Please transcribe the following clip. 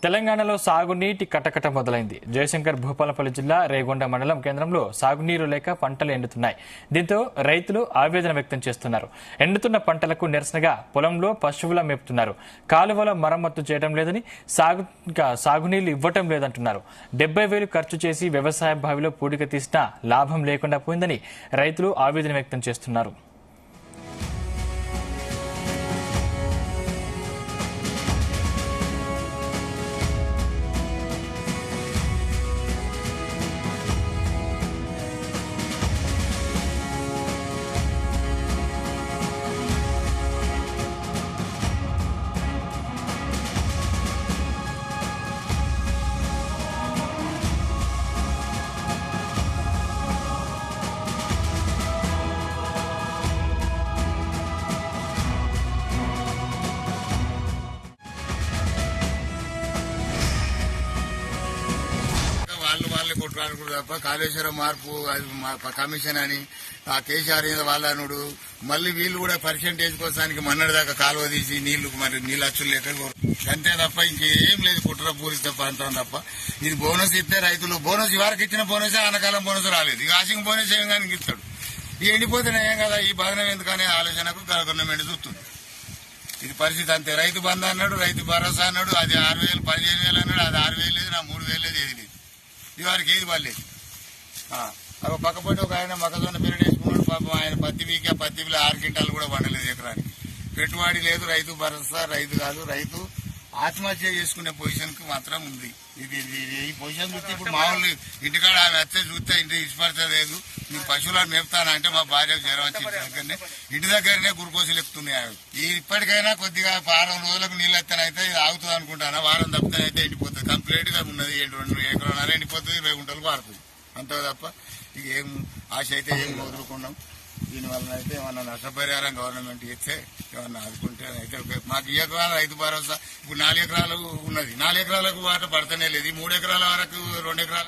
తెలంగాణలో సాగునీటి కటకట మొదలైంది. జయశంకర్ భూపాలపల్లి జిల్లా రేగొండ మండలం కేంద్రంలో సాగునీరు లేక పంటలు ఎండుతున్నాయి. దీంతో రైతులు ఆవేదన వ్యక్తం చేస్తున్నారు. ఎండుతున్న పంటలకు నిరసనగా పొలంలో పశువుల మేపుతున్నారు. కాలువల మరమ్మతు చేయడం లేదని, సాగునీళ్లు ఇవ్వటం లేదంటున్నారు. 70,000 ఖర్చు చేసి వ్యవసాయ బావిలో పూడిక తీసినా లాభం లేకుండా పోయిందని రైతులు ఆవేదన వ్యక్తం చేస్తున్నారు. వాళ్ళే కొట్టుకోవడం తప్ప కాళేశ్వరం మార్పు కమిషన్ అని ఆ కేసీఆర్ వాళ్ళనుడు మళ్ళీ వీళ్ళు కూడా పర్సెంటేజ్ కోసానికి మన్నడిదాకా కాలువ తీసి నీళ్లు అచ్చులు లేక అంతే తప్ప ఇంకేం లేదు. కుట్ర పూరిస్తే ప్రాంతం తప్ప ఇది బోనస్ ఇస్తే రైతులు బోనస్ ఇవరకు ఇచ్చిన బోనసే ఆనకాలం బోనస్ రాలేదు. ఇక ఆశింగ్ బోనస్ ఏం కానీ ఇస్తాడు. ఈ ఎండిపోతేనే ఏం కదా ఈ బాధనం ఎందుకనే ఆలోచనకు గవర్నమెంట్ చూస్తుంది. ఇది పరిస్థితి అంతే. రైతు బంధు అన్నాడు, రైతు భరోసా అన్నాడు, అది 6,000 15,000 అన్నాడు, అది 6,000 లేదు, నా 3,000 లేదు, ఏది లేదు. ఇవారికి ఏది పర్లేదు. పక్కపొట్టి ఒక ఆయన మొక్కజొన్న పీరియడ్ వేసుకున్నాడు. పాపం ఆయన పత్తి వీకి ఆ పత్తిలో 6 క్వింటాలు కూడా పండలేదు ఎకరానికి. పెట్టుబడి లేదు, రైతు భరోసా రైతు కాదు, రైతు ఆత్మహత్య చేసుకునే పొజిషన్ కి మాత్రం ఉంది. ఇది ఈ పొజిషన్ చూస్తే ఇప్పుడు మామూలు ఇంటికాడ ఆమె వచ్చే చూస్తే ఇంటి ఇష్టపడతలేదు. మీకు పశువులను మేపుతానంటే మా భార్య జ్వరం దగ్గరనే ఇంటి దగ్గరనే గురుకోసలు ఎక్కుతున్నాయి. ఇప్పటికైనా కొద్దిగా వారం రోజులకు నీళ్ళు ఎత్తనైతే ఇది ఆగుతుంది అనుకుంటానా. వారం తప్పుతానైతే ఎండిపోతుంది. కంప్లీట్ గా ఉన్నది 2 ఎకరాలు ఎండిపోతుంది, 20 గుంటలు పారుతుంది. అంతే తప్ప ఇక ఏం ఆశ అయితే ఏం వదులుకున్నాం. దీనివల్ల అయితే ఏమన్నా నష్టపరిహారం గవర్నమెంట్ ఇస్తే ఏమన్నా ఆదుకుంటే అయితే మాకు ఈ ఎకరాల రైతు భరోసా ఇప్పుడు 4 ఎకరాలు ఉన్నది. 4 ఎకరాలకు వాట పడతనే లేదు. 3 ఎకరాల వరకు 2 ఎకరాలు